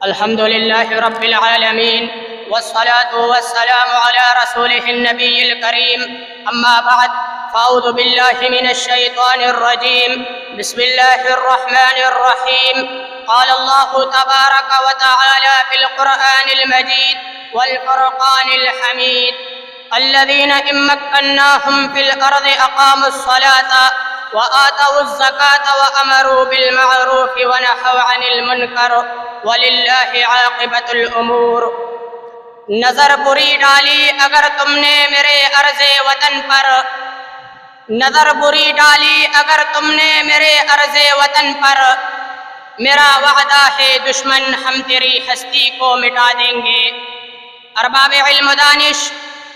الحمد لله رب العالمين والصلاة والسلام على رسوله النبي الكريم أما بعد فأعوذ بالله من الشيطان الرجيم بسم الله الرحمن الرحيم قال الله تبارك وتعالى في القرآن المجيد والفرقان الحميد الذين إن مكناهم في الأرض أقاموا الصلاة وآتوا الزكاة وأمروا بالمعروف ونهوا عن المنكر وللہ عاقبۃ الامور۔ نظر بری ڈالی اگر تم نے میرے عرض وطن پر، نظر بری ڈالی اگر تم نے میرے عرض وطن پر، میرا وعدہ ہے دشمن ہم تیری ہستی کو مٹا دیں گے۔ ارباب علم و دانش،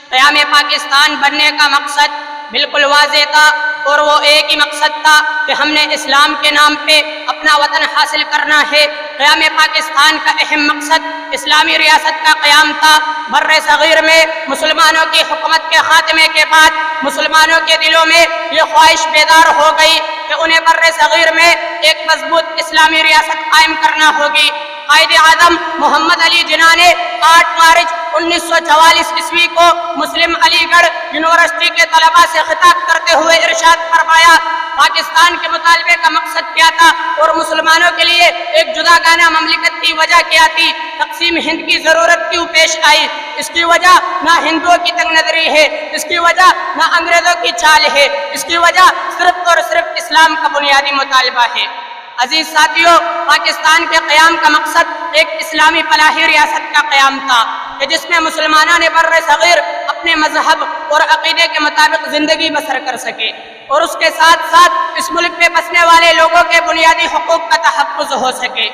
قیام پاکستان بننے کا مقصد بالکل واضح تھا، اور وہ ایک ہی مقصد تھا کہ ہم نے اسلام کے نام پہ اپنا وطن حاصل کرنا ہے۔ قیام پاکستان کا اہم مقصد اسلامی ریاست کا قیام تھا۔ بر صغیر میں مسلمانوں کی حکومت کے خاتمے کے بعد مسلمانوں کے دلوں میں یہ خواہش بیدار ہو گئی کہ انہیں بر صغیر میں ایک مضبوط اسلامی ریاست قائم کرنا ہوگی۔ قائد اعظم محمد علی جناح نے 8 مارچ 1944 عیسوی کو مسلم علی گڑھ یونیورسٹی کے طلباء سے خطاب کرتے ہوئے ارشاد فرمایا، پاکستان کے مطالبے کا مقصد کیا تھا اور مسلمانوں کے لیے ایک جداگانہ مملکت کی وجہ کیا تھی؟ تقسیم ہند کی ضرورت کیوں پیش آئی؟ اس کی وجہ نہ ہندوؤں کی تنگ نظری ہے، اس کی وجہ نہ انگریزوں کی چال ہے، اس کی وجہ صرف اور صرف اسلام کا بنیادی مطالبہ ہے۔ عزیز ساتھیوں، پاکستان کے قیام کا مقصد ایک اسلامی فلاحی ریاست کا قیام تھا کہ جس میں مسلمانوں نے بر صغیر اپنے مذہب اور عقیدے کے مطابق زندگی بسر کر سکے، اور اس کے ساتھ ساتھ اس ملک میں بسنے والے لوگوں کے بنیادی حقوق کا تحفظ ہو سکے۔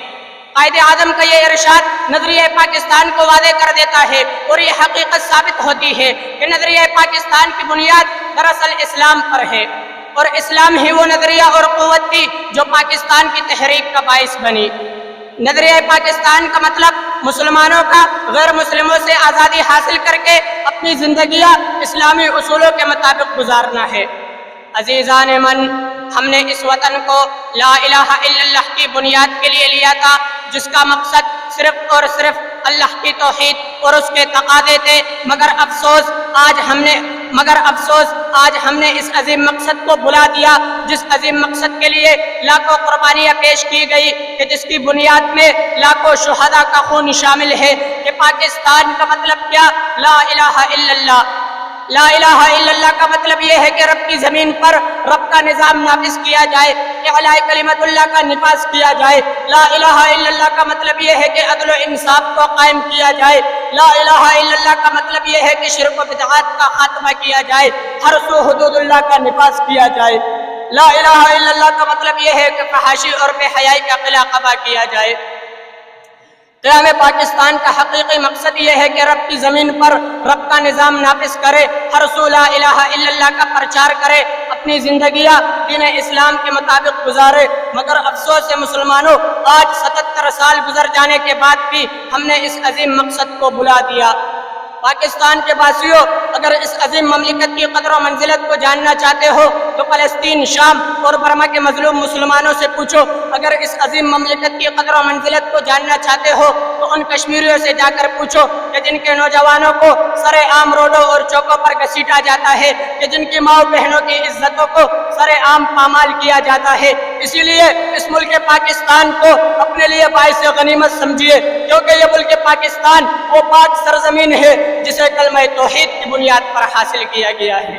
قائد اعظم کا یہ ارشاد نظریہ پاکستان کو واضح کر دیتا ہے، اور یہ حقیقت ثابت ہوتی ہے کہ نظریہ پاکستان کی بنیاد دراصل اسلام پر ہے، اور اسلام ہی وہ نظریہ اور قوت تھی جو پاکستان کی تحریک کا باعث بنی۔ نظریہ پاکستان کا مطلب مسلمانوں کا غیر مسلموں سے آزادی حاصل کر کے اپنی زندگیاں اسلامی اصولوں کے مطابق گزارنا ہے۔ عزیزان من، ہم نے اس وطن کو لا الہ الا اللہ کی بنیاد کے لیے لیا تھا، جس کا مقصد صرف اور صرف اللہ کی توحید اور اس کے تقاضے تھے، مگر افسوس آج ہم نے اس عظیم مقصد کو بھلا دیا، جس عظیم مقصد کے لیے لاکھوں قربانیاں پیش کی گئی کہ جس کی بنیاد میں لاکھوں شہداء کا خون شامل ہے۔ کہ پاکستان کا مطلب کیا؟ لا الہ الا اللہ۔ لا الہ الا اللہ کا مطلب یہ ہے کہ رب کی زمین پر رب کا نظام نافذ کیا جائے، اعلاء کلمت اللہ کا نفاذ کیا جائے۔ لا الہ الا اللہ کا مطلب یہ ہے کہ عدل و انصاف کو قائم کیا جائے۔ لا الہ الا اللہ کا مطلب یہ ہے کہ شرک و بدعات کا خاتمہ کیا جائے، حرص و حدود اللہ کا نفاذ کیا جائے۔ لا الہ الا اللہ کا مطلب یہ ہے کہ فحاشی اور بے حیائی کا قلع قبا کیا جائے۔ قیام پاکستان کا حقیقی مقصد یہ ہے کہ رب کی زمین پر رب کا نظام نافذ کرے، ہر سو لا الہ الا اللہ کا پرچار کرے، اپنی زندگیاں دین اسلام کے مطابق گزارے۔ مگر افسوس ہے مسلمانوں، آج 77 سال گزر جانے کے بعد بھی ہم نے اس عظیم مقصد کو بھلا دیا۔ پاکستان کے باسیوں، اگر اس عظیم مملکت کی قدر و منزلت کو جاننا چاہتے ہو تو فلسطین، شام اور برما کے مظلوم مسلمانوں سے پوچھو۔ اگر اس عظیم مملکت کی قدر و منزلت کو جاننا چاہتے ہو تو ان کشمیریوں سے جا کر پوچھو کہ جن کے نوجوانوں کو سر عام روڈوں اور چوکوں پر گھسیٹا جاتا ہے، کہ جن کی ماؤں بہنوں کی عزتوں کو سر عام پامال کیا جاتا ہے۔ اسی لیے اس ملک پاکستان کو اپنے لیے باعث غنیمت سمجھیے، کیونکہ یہ ملک پاکستان وہ پاک سرزمین ہے جسے کلمہ توحید کی بنیاد پر حاصل کیا گیا ہے۔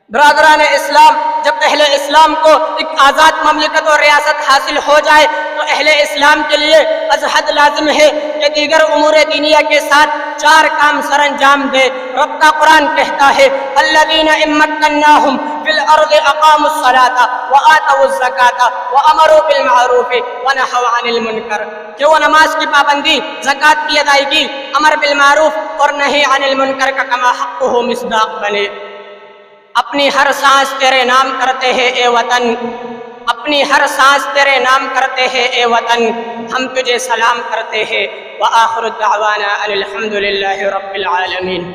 برادران اسلام، جب اہل اسلام کو ایک آزاد مملکت اور ریاست حاصل ہو جائے تو اہل اسلام کے لیے از حد لازم ہے کہ دیگر امور دینیہ کے ساتھ 4 کام سر انجام دے۔ رب کا قرآن کہتا ہے، الذین ان مکناہم فی الارض اقاموا الصلاۃ وآتوا الزکاۃ وامروا بالمعروف ونہوا عن المنکر، کہ وہ نماز کی پابندی، زکوٰۃ کی ادائیگی، امر بالمعروف اور نہی عن المنکر کا کما حقہ مصداق بنے۔ اپنی ہر سانس تیرے نام کرتے ہیں اے وطن، اپنی ہر سانس تیرے نام کرتے ہیں اے وطن، ہم تجھے سلام کرتے ہیں۔ وآخر دعوانا ان الحمد للہ رب العالمین۔